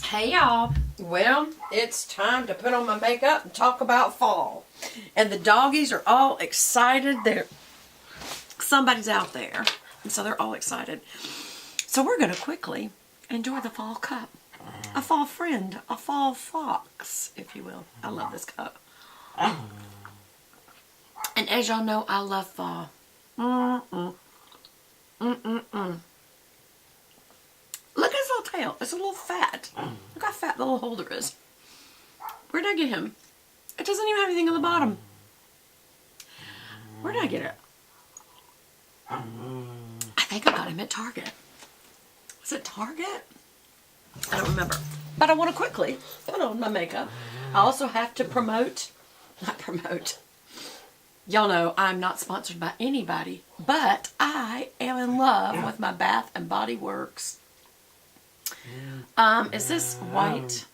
Hey y'all. Well, it's time to put on my makeup and talk about fall. And the doggies are all excited. Somebody's out there. And so they're all excited. So we're going to quickly enjoy the fall cup. A fall friend. A fall fox, if you will. I love this cup. And as y'all know, I love fall. Look at his little tail. It's a little fat. Look how fat the little holder is. Where did I get him? It doesn't even have anything on the bottom. Where did I get it? I think I got him at Target. Was it Target? I don't remember. But I want to quickly put on my makeup. I also have to not promote. Y'all know I'm not sponsored by anybody, but I am in love with my Bath and Body Works. Is this White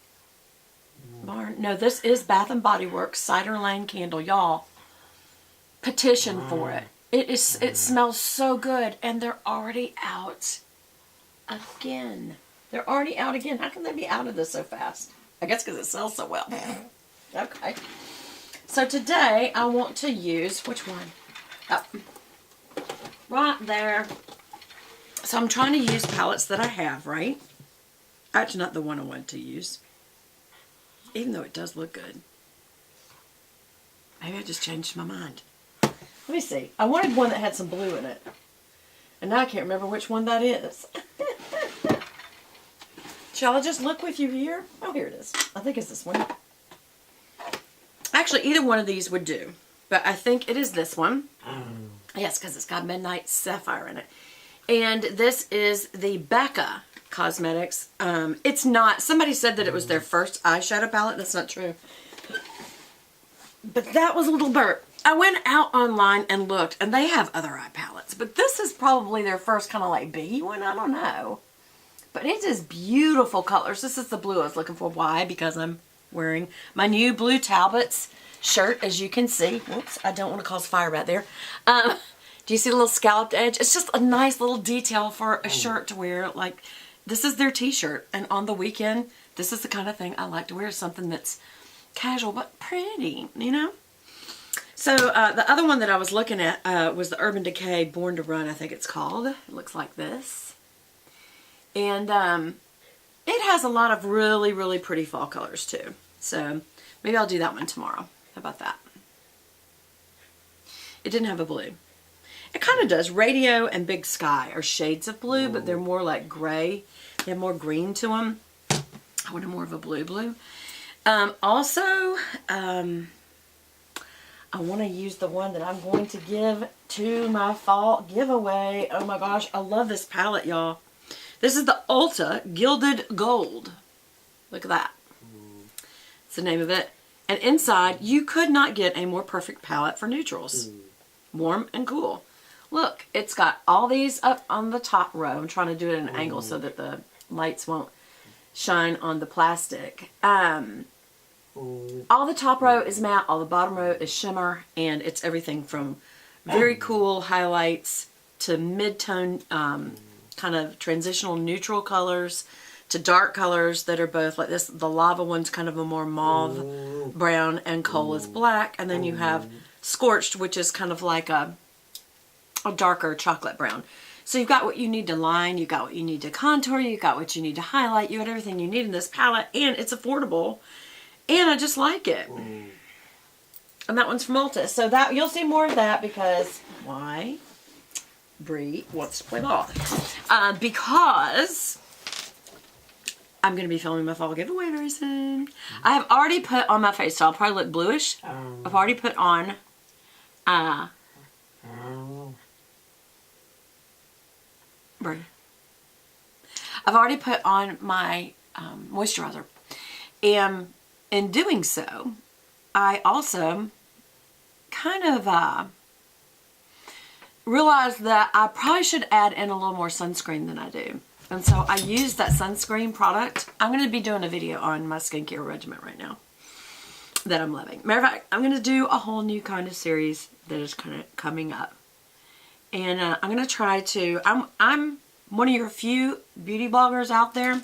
Barn? No, this is Bath and Body Works Cider Lane Candle. Y'all, petition for it. It smells so good, and they're already out again. They're already out again. How can they be out of this so fast? I guess because it sells so well. Okay. So today I want to use, which one? Oh, right there. So I'm trying to use palettes that I have, right? Actually, not the one I wanted to use. Even though it does look good. Maybe I just changed my mind. Let me see. I wanted one that had some blue in it. And now I can't remember which one that is. Shall I just look with you here? Oh, here it is. I think it's this one. Actually, either one of these would do. But I think it is this one. Yes, because it's got Midnight Sapphire in it. And this is the Becca Cosmetics. It's not, somebody said that it was their first eyeshadow palette. That's not true. But that was a little burp. I went out online and looked, and they have other eye palettes. But this is probably their first kind of like biggie one. I don't know. But it is beautiful colors. This is the blue I was looking for. Why? Because I'm wearing my new Blue Talbots shirt, as you can see. Whoops, I don't want to cause fire right there. Do you see the little scalloped edge? It's just a nice little detail for a shirt to wear. Like, this is their t-shirt, and on the weekend, this is the kind of thing I like to wear. Something that's casual but pretty, you know? So, the other one that I was looking at was the Urban Decay Born to Run, I think it's called. It looks like this. And it has a lot of really, really pretty fall colors, too. So, maybe I'll do that one tomorrow. How about that? It didn't have a blue. It kind of does. Radio and Big Sky are shades of blue, but they're more like gray. They have more green to them. I wanted more of a blue. Also, I want to use the one that I'm going to give to my fall giveaway. Oh my gosh, I love this palette, y'all. This is the Ulta Gilded Gold. Look at that. That's the name of it. And inside, you could not get a more perfect palette for neutrals. Warm and cool. Look, it's got all these up on the top row. I'm trying to do it at an angle so that the lights won't shine on the plastic. All the top row is matte, all the bottom row is shimmer, and it's everything from very cool highlights to mid-tone kind of transitional neutral colors to dark colors that are both like this. The lava one's kind of a more mauve brown, and coal is black, and then you have scorched, which is kind of like a darker chocolate brown. So you've got what you need to line, you've got what you need to contour, you've got what you need to highlight, you got everything you need in this palette, and it's affordable, and I just like it. And that one's from Ulta. So that you'll see more of that because why? Bree wants to play ball. Because I'm going to be filming my fall giveaway very soon. I have already put on my face, so I'll probably look bluish. I've already put on I've already put on my moisturizer, and in doing so, I also kind of realized that I probably should add in a little more sunscreen than I do. And so I used that sunscreen product. I'm going to be doing a video on my skincare regimen right now that I'm loving. Matter of fact, I'm going to do a whole new kind of series that is kind of coming up. And I'm going to try to, I'm one of your few beauty bloggers out there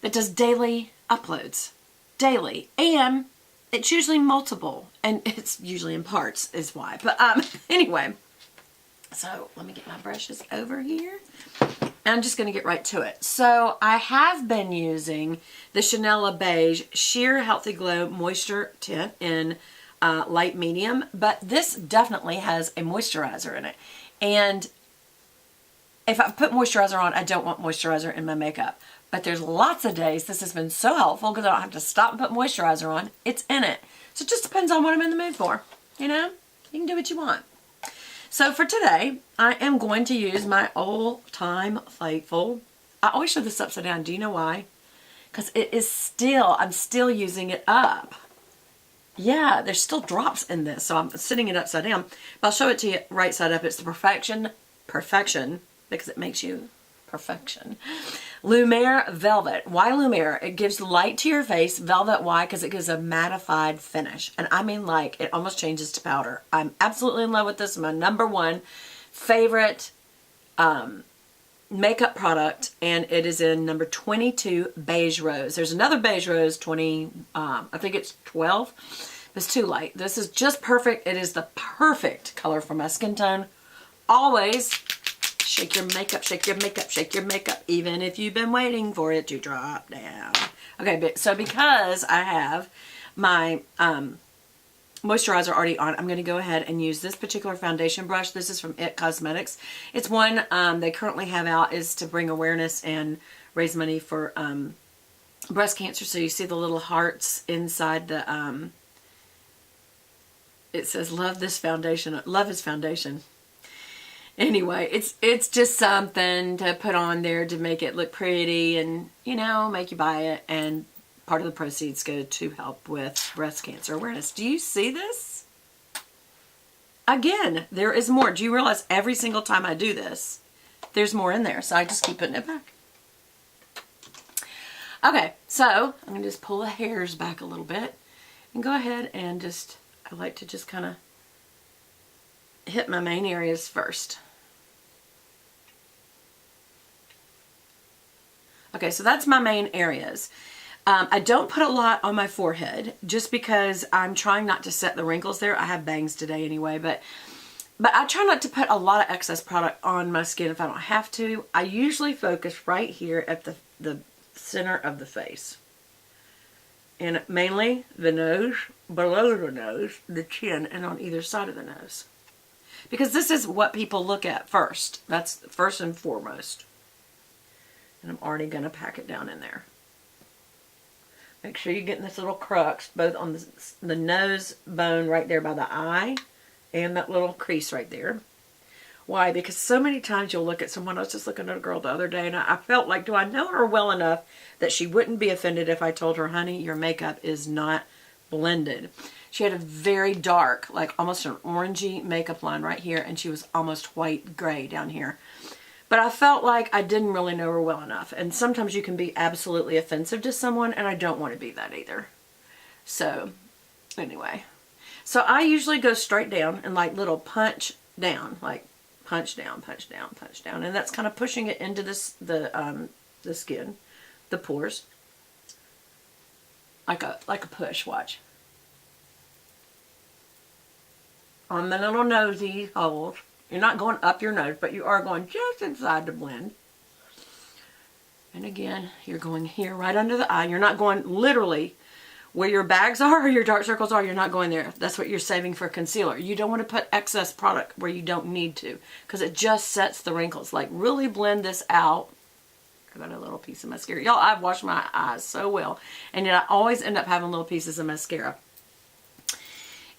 it does daily uploads. Daily. And it's usually multiple. And it's usually in parts is why. But anyway. So let me get my brushes over here. I'm just going to get right to it. So I have been using the Chanel Beige Sheer Healthy Glow Moisture Tint in light medium, but this definitely has a moisturizer in it. And if I put moisturizer on, I don't want moisturizer in my makeup. But there's lots of days this has been so helpful because I don't have to stop and put moisturizer on. It's in it. So it just depends on what I'm in the mood for. You know, you can do what you want. So for today, I am going to use my all-time faithful. I always show this upside down. Do you know why? Because it is still, I'm still using it up. Yeah, there's still drops in this, so I'm sitting it upside down. But I'll show it to you right side up. It's the Perfection, because it makes you perfection. Lumiere Velvet. Why Lumiere? It gives light to your face. Velvet, why? Because it gives a mattified finish. And I mean, like, it almost changes to powder. I'm absolutely in love with this. My #1 favorite makeup product, and it is in number 22 Beige Rose. There's another Beige Rose, 20, I think it's 12. It's too light. This is just perfect. It is the perfect color for my skin tone. Always shake your makeup, shake your makeup, shake your makeup, even if you've been waiting for it to drop down. Okay, so because I have my moisturizer already on, I'm going to go ahead and use this particular foundation brush. This is from It Cosmetics. It's one they currently have out is to bring awareness and raise money for breast cancer. So you see the little hearts inside the, it says, love this foundation, love his foundation. Anyway, it's just something to put on there to make it look pretty and, you know, make you buy it. And part of the proceeds go to help with breast cancer awareness. Do you see this? Again, there is more. Do you realize every single time I do this, there's more in there? So I just keep putting it back. Okay, so I'm going to just pull the hairs back a little bit and go ahead and just, I like to just kind of hit my main areas first. Okay, so that's my main areas. I don't put a lot on my forehead just because I'm trying not to set the wrinkles there. I have bangs today anyway, but I try not to put a lot of excess product on my skin if I don't have to. I usually focus right here at the center of the face. And mainly the nose, below the nose, the chin, and on either side of the nose. Because this is what people look at first. That's first and foremost. And I'm already going to pack it down in there. Make sure you're getting this little crux both on the nose bone right there by the eye and that little crease right there. Why? Because so many times you'll look at someone. I was just looking at a girl the other day and I felt like, do I know her well enough that she wouldn't be offended if I told her, honey, your makeup is not blended. She had a very dark, like almost an orangey makeup line right here, and she was almost white gray down here. But I felt like I didn't really know her well enough. And sometimes you can be absolutely offensive to someone, and I don't want to be that either. So, anyway. So I usually go straight down and like little punch down, like punch down, punch down, punch down. And that's kind of pushing it into the skin, the pores. Like a push, watch. On the little nosy holes. You're not going up your nose, but you are going just inside to blend. And again, you're going here right under the eye. You're not going literally where your bags are or your dark circles are. You're not going there. That's what you're saving for concealer. You don't want to put excess product where you don't need to because it just sets the wrinkles. Like really blend this out. I got a little piece of mascara. Y'all, I've washed my eyes so well. And yet I always end up having little pieces of mascara.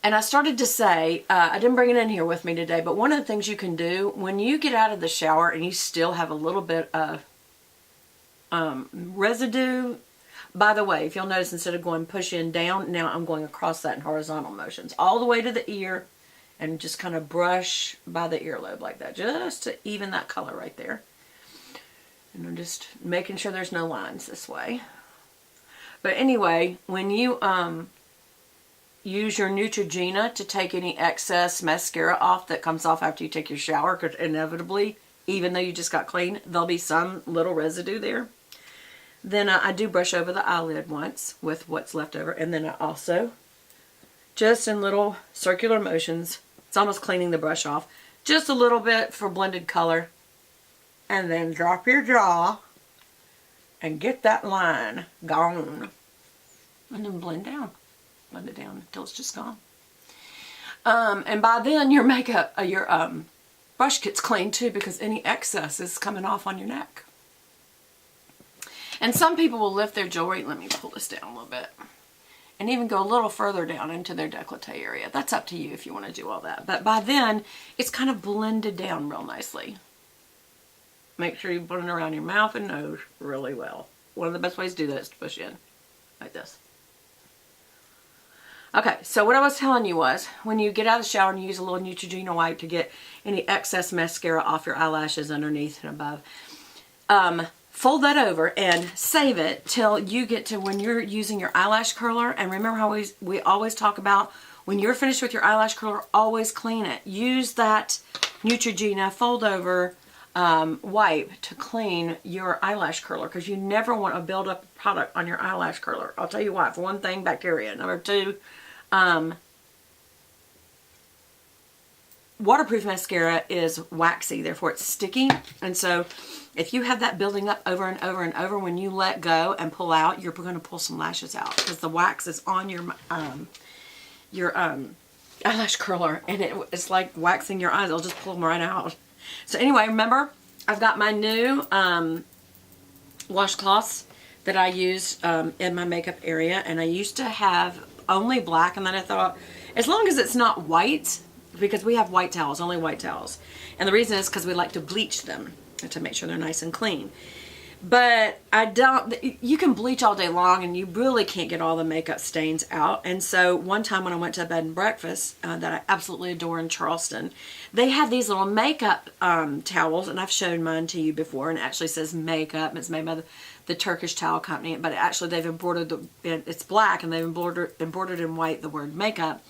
And I started to say, I didn't bring it in here with me today, but one of the things you can do when you get out of the shower and you still have a little bit of residue. By the way, if you'll notice, instead of going push in down, now I'm going across that in horizontal motions. All the way to the ear and just kind of brush by the earlobe like that. Just to even that color right there. And I'm just making sure there's no lines this way. But anyway, when you use your Neutrogena to take any excess mascara off that comes off after you take your shower, because inevitably, even though you just got clean, there'll be some little residue there. Then I do brush over the eyelid once with what's left over. And then I also, just in little circular motions, it's almost cleaning the brush off, just a little bit for blended color. And then drop your jaw and get that line gone. And then blend down. Blend it down until it's just gone. And by then your makeup, your brush kit's clean too, because any excess is coming off on your neck. And some people will lift their jewelry. Let me pull this down a little bit. And even go a little further down into their décolleté area. That's up to you if you want to do all that. But by then, it's kind of blended down real nicely. Make sure you blend it around your mouth and nose really well. One of the best ways to do that is to push in. Like this. Okay, so what I was telling you was, when you get out of the shower and you use a little Neutrogena wipe to get any excess mascara off your eyelashes underneath and above, fold that over and save it till you get to when you're using your eyelash curler. And remember how we always talk about, when you're finished with your eyelash curler, always clean it. Use that Neutrogena fold over wipe to clean your eyelash curler, because you never want to build up product on your eyelash curler. I'll tell you why. For one thing, bacteria. Number two, waterproof mascara is waxy, therefore it's sticky. And so if you have that building up over and over and over, when you let go and pull out, you're going to pull some lashes out, because the wax is on your eyelash curler, and it's like waxing your eyes. It'll just pull them right out. So anyway, remember, I've got my new washcloths that I use in my makeup area, and I used to have only black, and then I thought, as long as it's not white, because we have white towels, only white towels, and the reason is because we like to bleach them to make sure they're nice and clean. But I don't, you can bleach all day long and you really can't get all the makeup stains out. And so one time when I went to a bed and breakfast that I absolutely adore in Charleston, they had these little makeup towels, and I've shown mine to you before, and it actually says makeup. It's made by the Turkish towel company, but actually they've embroidered, it's black, and they've embroidered in white the word makeup.